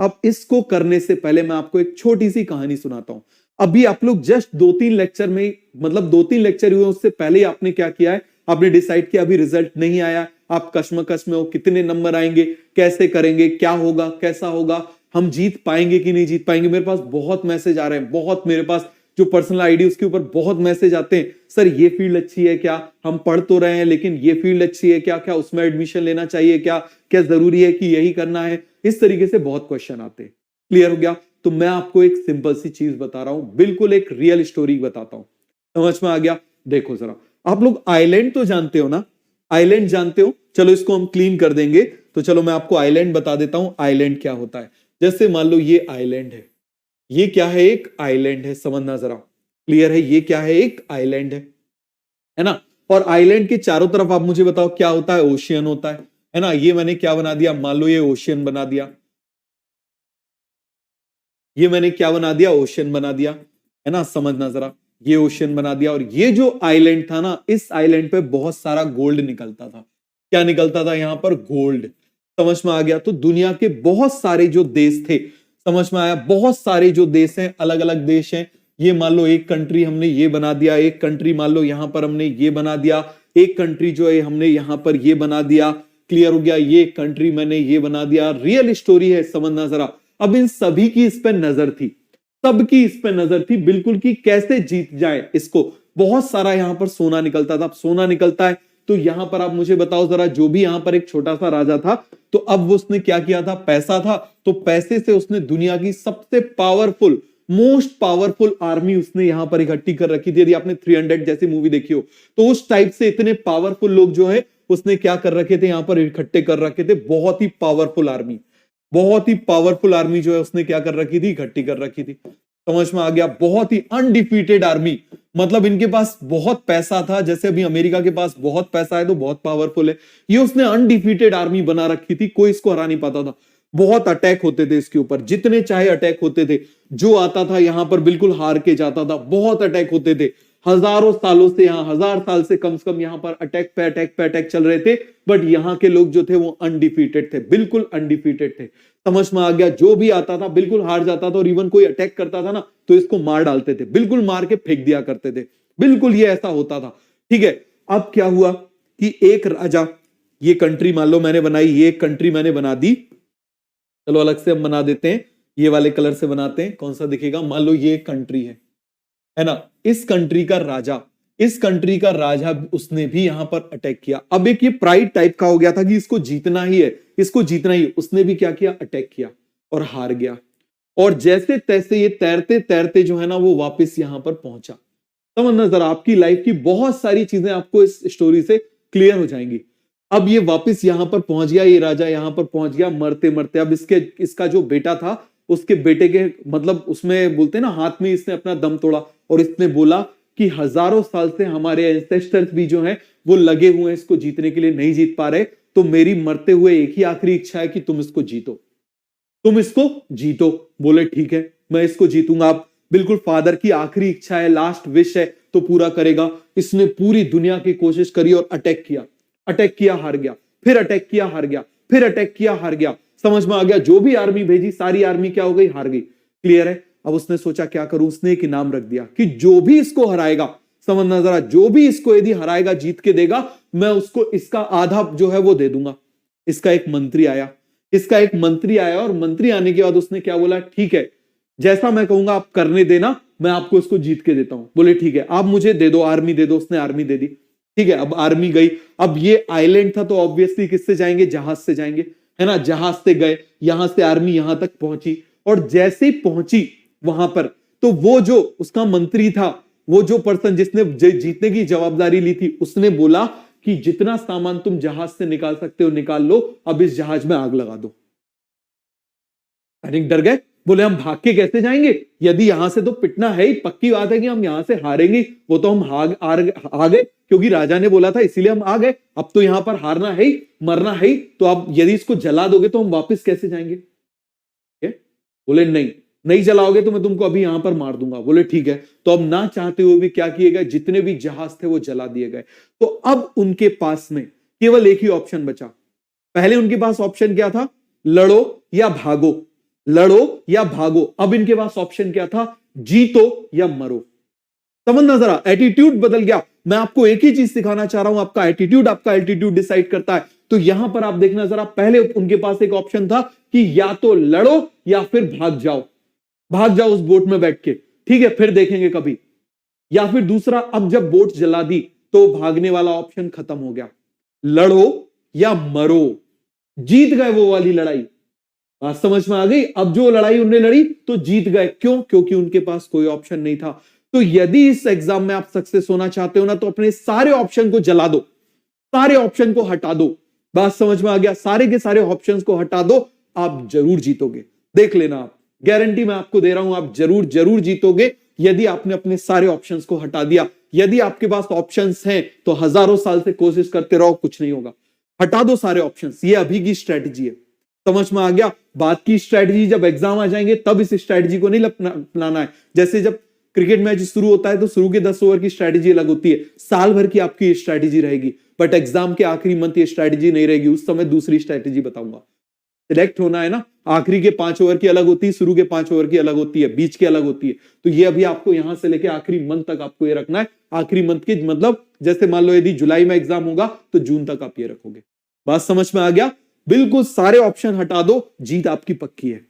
अब इसको करने से पहले मैं आपको एक छोटी सी कहानी सुनाता हूं। अभी आप लोग जस्ट 2-3 लेक्चर में, मतलब 2-3 लेक्चर हुए, उससे पहले ही आपने क्या किया है, आपने डिसाइड किया अभी रिजल्ट नहीं आया, आप कश्मकश में हो, कितने नंबर आएंगे, कैसे करेंगे, क्या होगा, कैसा होगा, हम जीत पाएंगे कि नहीं जीत पाएंगे। मेरे पास बहुत मैसेज आ रहे हैं, बहुत, मेरे पास जो पर्सनल आईडी उसके ऊपर बहुत मैसेज आते हैं, सर ये फील्ड अच्छी है क्या, हम पढ़ तो रहे हैं लेकिन ये फील्ड अच्छी है क्या, क्या उसमें एडमिशन लेना चाहिए क्या, क्या जरूरी है कि यही करना है। इस तरीके से बहुत क्वेश्चन आते हैं। क्लियर हो गया? तो मैं आपको एक सिंपल सी चीज बता रहा हूं, बिल्कुल एक रियल स्टोरी बताता हूं। समझ में आ गया? देखो जरा, आप लोग आइलैंड तो जानते हो ना, आइलैंड जानते हो? चलो इसको हम क्लीन कर देंगे। तो चलो मैं आपको आइलैंड बता देता हूं, आइलैंड क्या होता है। जैसे मान लो ये आइलैंड है, ये क्या है, एक आइलैंड है, समझना जरा। क्लियर है? ये क्या है, एक आइलैंड है ना। और आइलैंड के चारों तरफ आप मुझे बताओ क्या होता है, ओशियन होता है ना। ये मैंने क्या बना दिया, मान लो ये ओशियन बना दिया, ये मैंने क्या बना दिया, ओशियन बना दिया, है ना। समझना जरा, ये ओशियन बना दिया, और ये जो आइलैंड था ना, इस आइलैंड पे बहुत सारा गोल्ड निकलता था। क्या निकलता था यहां पर, गोल्ड। समझ में आ गया? तो दुनिया के बहुत सारे जो देश थे, समझ में आया, बहुत सारे जो देश हैं, अलग अलग देश हैं। ये मान लो एक कंट्री हमने ये बना दिया, एक कंट्री मान लो यहां पर हमने ये बना दिया, एक कंट्री जो है हमने यहां पर ये बना दिया। क्लियर हो गया? ये कंट्री मैंने ये बना दिया। रियल स्टोरी है, समझना जरा। अब इन सभी की इस पर नजर थी, सबकी इस पर नजर थी बिल्कुल, कि कैसे जीत जाए इसको। बहुत सारा यहां पर सोना निकलता था। अब सोना निकलता है तो यहां पर आप मुझे बताओ जरा, जो भी यहां पर एक छोटा सा राजा था, तो अब वो उसने क्या किया था, पैसा था, तो पैसे से उसने दुनिया की सबसे पावरफुल, मोस्ट पावरफुल आर्मी उसने यहां पर इकट्ठी कर रखी थी। यदि आपने 300 जैसी मूवी देखी हो, तो उस टाइप से इतने पावरफुल लोग जो है उसने क्या कर रखे थे, यहां पर इकट्ठे कर रखे थे। बहुत ही पावरफुल आर्मी, बहुत ही पावरफुल आर्मी जो है उसने क्या कर रखी थी, इकट्ठी कर रखी थी। समझ में आ गया? बहुत ही अनडिफीटेड आर्मी, मतलब इनके पास बहुत पैसा था। जैसे अभी अमेरिका के पास बहुत पैसा है तो बहुत पावरफुल है, ये उसने अनडिफीटेड आर्मी बना रखी थी, कोई इसको हरा नहीं पाता था। बहुत अटैक होते थे इसके ऊपर, जितने चाहे अटैक होते थे, जो आता था यहां पर बिल्कुल हार के जाता था। बहुत अटैक होते थे, हजारों सालों से, यहां 1000 साल से कम यहां पर अटैक पे अटैक पे अटैक चल रहे थे। बट यहां के लोग जो थे वो अनडिफीटेड थे, बिल्कुल अनडिफीटेड थे। समझ में आ गया? जो भी आता था बिल्कुल हार जाता था, और इवन कोई अटैक करता था ना तो इसको मार डालते थे, बिल्कुल मार के फेंक दिया करते थे। बिल्कुल ये ऐसा होता था। ठीक है, अब क्या हुआ कि एक राजा, ये कंट्री मान लो मैंने बनाई, ये कंट्री मैंने बना दी। चलो अलग से हम बना देते हैं, ये वाले कलर से बनाते हैं, कौन सा दिखेगा। मान लो ये कंट्री है ना। इस कंट्री का राजा, इस कंट्री का राजा उसने भी यहां पर अटैक किया। अब एक ये प्राइड टाइप का हो गया था कि इसको जीतना ही है, इसको जीतना ही है। उसने भी क्या किया, अटैक किया और हार गया। और जैसे तैसे ये तैरते तैरते जो है ना वो वापस यहां पर पहुंचा। समझना जरा, आपकी लाइफ की बहुत सारी चीजें आपको इस स्टोरी से क्लियर हो जाएंगी। अब ये वापस यहां पर पहुंच गया, ये राजा यहां पर पहुंच गया मरते मरते। अब इसका जो बेटा था, उसके बेटे के, मतलब उसमें बोलते हैं ना, हाथ में इसने अपना दम तोड़ा, और इसने बोला कि हजारों साल से हमारे एंसेस्टर्स भी जो हैं वो लगे हुए हैं इसको जीतने के लिए, नहीं जीत पा रहे। तो मेरी मरते हुए एक ही आखिरी इच्छा है कि तुम इसको जीतो, तुम इसको जीतो। बोले ठीक है, मैं इसको जीतूंगा। आप बिल्कुल, फादर की आखिरी इच्छा है, लास्ट विश है, तो पूरा करेगा। इसने पूरी दुनिया की कोशिश करी और अटैक किया, अटैक किया, हार गया, फिर अटैक किया, हार गया, फिर अटैक किया, हार गया। समझ में आ गया? जो भी आर्मी भेजी सारी आर्मी क्या हो गई, हार गई। क्लियर है? अब उसने सोचा क्या करूं, उसने एक इनाम रख दिया कि जो भी इसको हराएगा, समझना जरा, जो भी इसको यदि हराएगा, जीत के देगा, मैं उसको इसका आधा जो है वो दे दूंगा। इसका एक मंत्री आया, इसका एक मंत्री आया, और मंत्री आने के बाद उसने क्या बोला, ठीक है, जैसा मैं कहूंगा आप करने देना, मैं आपको इसको जीत के देता हूं। बोले ठीक है, आप मुझे दे दो, आर्मी दे दो। उसने आर्मी दे दी। ठीक है, अब आर्मी गई। अब ये आइलैंड था तो ऑब्वियसली किससे जाएंगे, जहाज से जाएंगे, है ना। जहाज से गए, यहां से आर्मी यहां तक पहुंची, और जैसे ही पहुंची वहां पर, तो वो जो उसका मंत्री था, वो जो पर्सन जिसने जीतने की जवाबदारी ली थी, उसने बोला कि जितना सामान तुम जहाज से निकाल सकते हो निकाल लो, अब इस जहाज में आग लगा दो। पैनिक, डर गए। बोले हम भाग के कैसे जाएंगे, यदि यहां से तो पिटना है ही, पक्की बात है कि हम यहां से हारेंगे। वो तो हम आ गए, क्योंकि राजा ने बोला था इसीलिए हम आ गए। अब तो यहां पर हारना है ही, मरना है ही, तो अब यदि इसको जला दोगे तो हम वापस कैसे जाएंगे। बोले नहीं, नहीं जलाओगे तो मैं तुमको अभी यहां पर मार दूंगा। बोले ठीक है। तो अब ना चाहते हुए भी क्या किए गए, जितने भी जहाज थे वो जला दिए गए। तो अब उनके पास में केवल एक ही ऑप्शन बचा। पहले उनके पास ऑप्शन क्या था, लड़ो या भागो। लड़ो या भागो। अब इनके पास ऑप्शन क्या था, जीतो या मरो। समझना जरा, एटीट्यूड बदल गया। मैं आपको एक ही चीज सिखाना चाह रहा हूं, आपका एटीट्यूड आपका एल्टीट्यूड डिसाइड करता है। तो यहां पर आप देखना जरा, पहले उनके पास एक ऑप्शन था कि या तो लड़ो या फिर भाग जाओ, भाग जाओ उस बोट में बैठ के, ठीक है, फिर देखेंगे कभी। या फिर दूसरा, अब जब बोट जला दी तो भागने वाला ऑप्शन खत्म हो गया, लड़ो या मरो। जीत गए वो वाली लड़ाई। बात समझ में आ गई? अब जो लड़ाई उन्होंने लड़ी तो जीत गए, क्यों? क्योंकि उनके पास कोई ऑप्शन नहीं था। तो यदि इस एग्जाम में आप सक्सेस होना चाहते हो ना, तो अपने सारे ऑप्शन को जला दो, सारे ऑप्शन को हटा दो। बात समझ में आ गया? सारे के सारे ऑप्शंस को हटा दो, आप जरूर जीतोगे। देख लेना, आप गारंटी मैं आपको दे रहा हूं, आप जरूर जरूर जीतोगे यदि आपने अपने सारे ऑप्शंस को हटा दिया। यदि आपके पास ऑप्शंस हैं तो हजारों साल से कोशिश करते रहो, कुछ नहीं होगा। हटा दो सारे ऑप्शंस, ये अभी की स्ट्रेटजी है। समझ में आ गया? बात की स्ट्रेटजी, जब एग्जाम आ जाएंगे तब इस स्ट्रेटजी को नहीं अपनाना है। जैसे जब क्रिकेट मैच शुरू होता है तो शुरू के 10 ओवर की स्ट्रेटजी अलग होती है, साल भर की आपकी स्ट्रेटजी रहेगी, बट एग्जाम के आखिरी मंथ ये स्ट्रेटजी नहीं रहेगी, उस समय दूसरी स्ट्रेटजी बताऊंगा। सिलेक्ट होना है ना, आखिरी के 5 ओवर की अलग होती है, शुरू के 5 ओवर की अलग होती है, बीच की अलग होती है। तो ये अभी आपको यहां से लेके आखिरी मंथ तक आपको ये रखना है। आखिरी मंथ की मतलब जैसे मान लो यदि जुलाई में एग्जाम होगा तो जून तक आप ये रखोगे। बात समझ में आ गया? बिल्कुल सारे ऑप्शन हटा दो, जीत आपकी पक्की है।